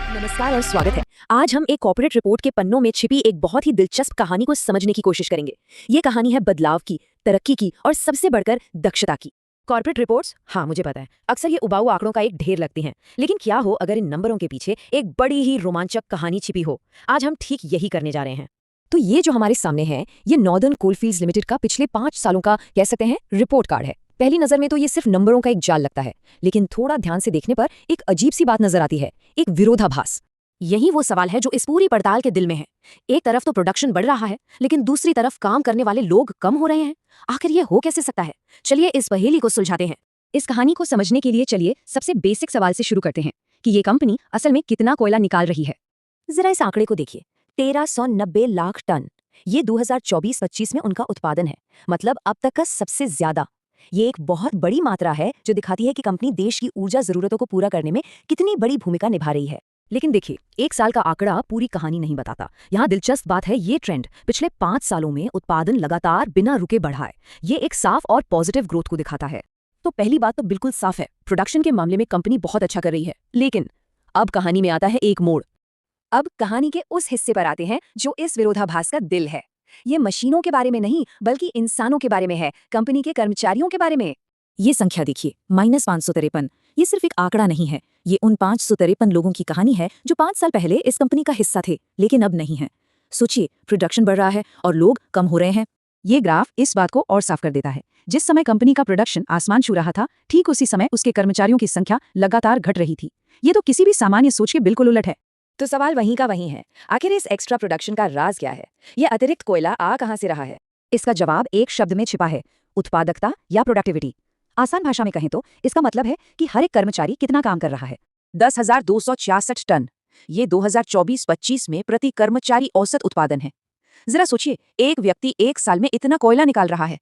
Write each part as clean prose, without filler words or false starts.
नमस्कार और स्वागत है। आज हम एक कॉर्पोरेट रिपोर्ट के पन्नों में छिपी एक बहुत ही दिलचस्प कहानी को समझने की कोशिश करेंगे। ये कहानी है बदलाव की, तरक्की की और सबसे बढ़कर दक्षता की। कॉर्पोरेट रिपोर्ट्स, हाँ मुझे पता है, अक्सर ये उबाऊ आंकड़ों का एक ढेर लगती हैं, लेकिन क्या हो अगर इन नंबरों के पीछे एक बड़ी ही रोमांचक कहानी छिपी हो। आज हम ठीक यही करने जा रहे हैं। तो ये जो हमारे सामने है, ये नॉर्दर्न कोलफील्ड्स लिमिटेड का पिछले 5 सालों का कह सकते हैं रिपोर्ट कार्ड है। पहली नजर में तो ये सिर्फ नंबरों का एक जाल लगता है, लेकिन थोड़ा ध्यान से देखने पर एक अजीब सी बात नजर आती है, एक विरोधाभास। यही वो सवाल है जो इस पूरी पड़ताल के दिल में है। एक तरफ तो प्रोडक्शन बढ़ रहा है, लेकिन दूसरी तरफ काम करने वाले लोग कम हो रहे हैं। आखिर ये हो कैसे सकता है? चलिए इस पहेली को सुलझाते हैं। इस कहानी को समझने के लिए चलिए सबसे बेसिक सवाल से शुरू करते हैं कि ये कंपनी असल में कितना कोयला निकाल रही है। जरा इस आंकड़े को देखिए, 1390 लाख टन। ये 2024-25 में उनका उत्पादन है, मतलब अब तक का सबसे ज्यादा। ये एक बहुत बड़ी मात्रा है जो दिखाती है कि कंपनी देश की ऊर्जा जरूरतों को पूरा करने में कितनी बड़ी भूमिका निभा रही है। लेकिन देखिए, एक साल का आंकड़ा पूरी कहानी नहीं बताता। यहाँ दिलचस्प बात है, ये ट्रेंड पिछले 5 सालों में उत्पादन लगातार बिना रुके बढ़ा है। ये एक साफ और पॉजिटिव ग्रोथ को दिखाता है। तो पहली बात तो बिल्कुल साफ है, प्रोडक्शन के मामले में कंपनी बहुत अच्छा कर रही है। लेकिन अब कहानी में आता है एक मोड़। अब कहानी के उस हिस्से पर आते हैं जो इस विरोधाभास का दिल है। ये मशीनों के बारे में नहीं, बल्कि इंसानों के बारे में है, कंपनी के कर्मचारियों के बारे में। ये संख्या देखिए, -553। ये सिर्फ एक आंकड़ा नहीं है, ये उन 553 लोगों की कहानी है जो 5 साल पहले इस कंपनी का हिस्सा थे, लेकिन अब नहीं है। सोचिए, प्रोडक्शन बढ़ रहा है और लोग कम हो रहे हैं। ये ग्राफ इस बात को और साफ कर देता है। जिस समय कंपनी का प्रोडक्शन आसमान छू रहा था, ठीक उसी समय उसके कर्मचारियों की संख्या लगातार घट रही थी। ये तो किसी भी सामान्य सोच के बिल्कुल उलट है। तो सवाल वहीं का वहीं है, आखिर इस एक्स्ट्रा प्रोडक्शन का राज क्या है? ये अतिरिक्त कोयला आ कहां से रहा है? इसका जवाब एक शब्द में छिपा है, उत्पादकता या प्रोडक्टिविटी। आसान भाषा में कहें तो इसका मतलब है कि हर एक कर्मचारी कितना काम कर रहा है। 10,266 टन, ये 2024-25 में प्रति कर्मचारी औसत उत्पादन है। जरा सोचिए, एक व्यक्ति एक साल में इतना कोयला निकाल रहा है।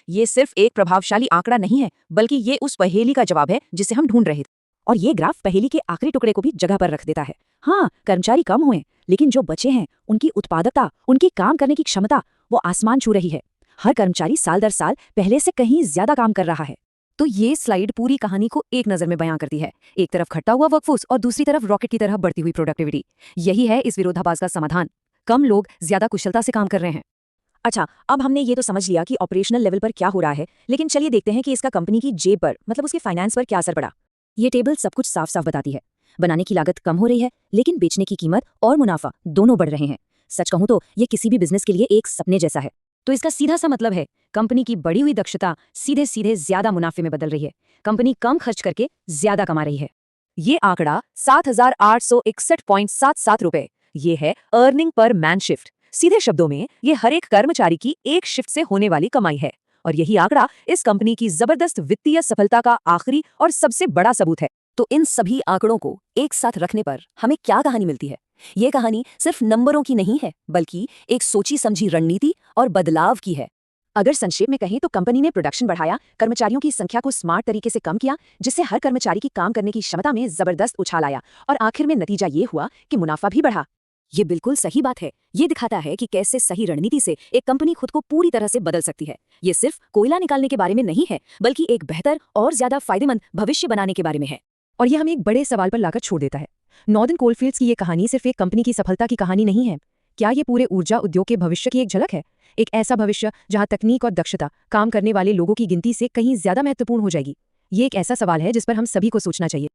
ये सिर्फ एक प्रभावशाली आंकड़ा नहीं है, बल्कि ये उस पहेली का जवाब है जिसे हम ढूंढ रहे थे। और ये ग्राफ पहेली के आखिरी टुकड़े को भी जगह पर रख देता है। हाँ, कर्मचारी कम हुए, लेकिन जो बचे हैं उनकी उत्पादकता, उनकी काम करने की क्षमता, वो आसमान छू रही है। हर कर्मचारी साल दर साल पहले से कहीं ज्यादा काम कर रहा है। तो ये स्लाइड पूरी कहानी को एक नजर में बयां करती है। एक तरफ घटता हुआ वर्कफोर्स और दूसरी तरफ रॉकेट की तरह बढ़ती हुई प्रोडक्टिविटी। यही है इस विरोधाभास का समाधान। कम लोग ज्यादा कुशलता से काम कर रहे हैं। अच्छा, अब हमने ये तो समझ लिया कि ऑपरेशनल लेवल पर क्या हो रहा है, लेकिन चलिए देखते हैं कि इसका कंपनी की जेब पर, मतलब उसके फाइनेंस पर क्या असर पड़ा। ये टेबल सब कुछ साफ साफ बताती है। बनाने की लागत कम हो रही है, लेकिन बेचने की कीमत और मुनाफा दोनों बढ़ रहे हैं। सच कहूं तो ये किसी भी बिजनेस के लिए एक सपने जैसा है। तो इसका सीधा सा मतलब है, कंपनी की बढ़ी हुई दक्षता सीधे सीधे ज्यादा मुनाफे में बदल रही है। कंपनी कम खर्च करके ज्यादा कमा रही है। ये आंकड़ा 7,861.77 रुपए, ये है अर्निंग पर मैन शिफ्ट। सीधे शब्दों में ये हर एक कर्मचारी की एक शिफ्ट से होने वाली कमाई है। और यही आंकड़ा इस कंपनी की जबरदस्त वित्तीय सफलता का आखिरी और सबसे बड़ा सबूत है। तो इन सभी आंकड़ों को एक साथ रखने पर हमें क्या कहानी मिलती है? ये कहानी सिर्फ नंबरों की नहीं है, बल्कि एक सोची समझी रणनीति और बदलाव की है। अगर संक्षेप में कहें तो कंपनी ने प्रोडक्शन बढ़ाया, कर्मचारियों की संख्या को स्मार्ट तरीके से कम किया, जिससे हर कर्मचारी की काम करने की क्षमता में जबरदस्त उछाल आया, और आखिर में नतीजा ये हुआ कि मुनाफा भी बढ़ा। ये बिल्कुल सही बात है। ये दिखाता है कि कैसे सही रणनीति से एक कंपनी खुद को पूरी तरह से बदल सकती है। ये सिर्फ कोयला निकालने के बारे में नहीं है, बल्कि एक बेहतर और ज्यादा फायदेमंद भविष्य बनाने के बारे में है। और ये हमें एक बड़े सवाल पर लाकर छोड़ देता है। नॉर्दर्न कोलफील्ड्स की ये कहानी सिर्फ एक कंपनी की सफलता की कहानी नहीं है। क्या ये पूरे ऊर्जा उद्योग के भविष्य की एक झलक है? एक ऐसा भविष्य जहां तकनीक और दक्षता काम करने वाले लोगों की गिनती से कहीं ज्यादा महत्वपूर्ण हो जाएगी। ये एक ऐसा सवाल है जिस पर हम सभी को सोचना चाहिए।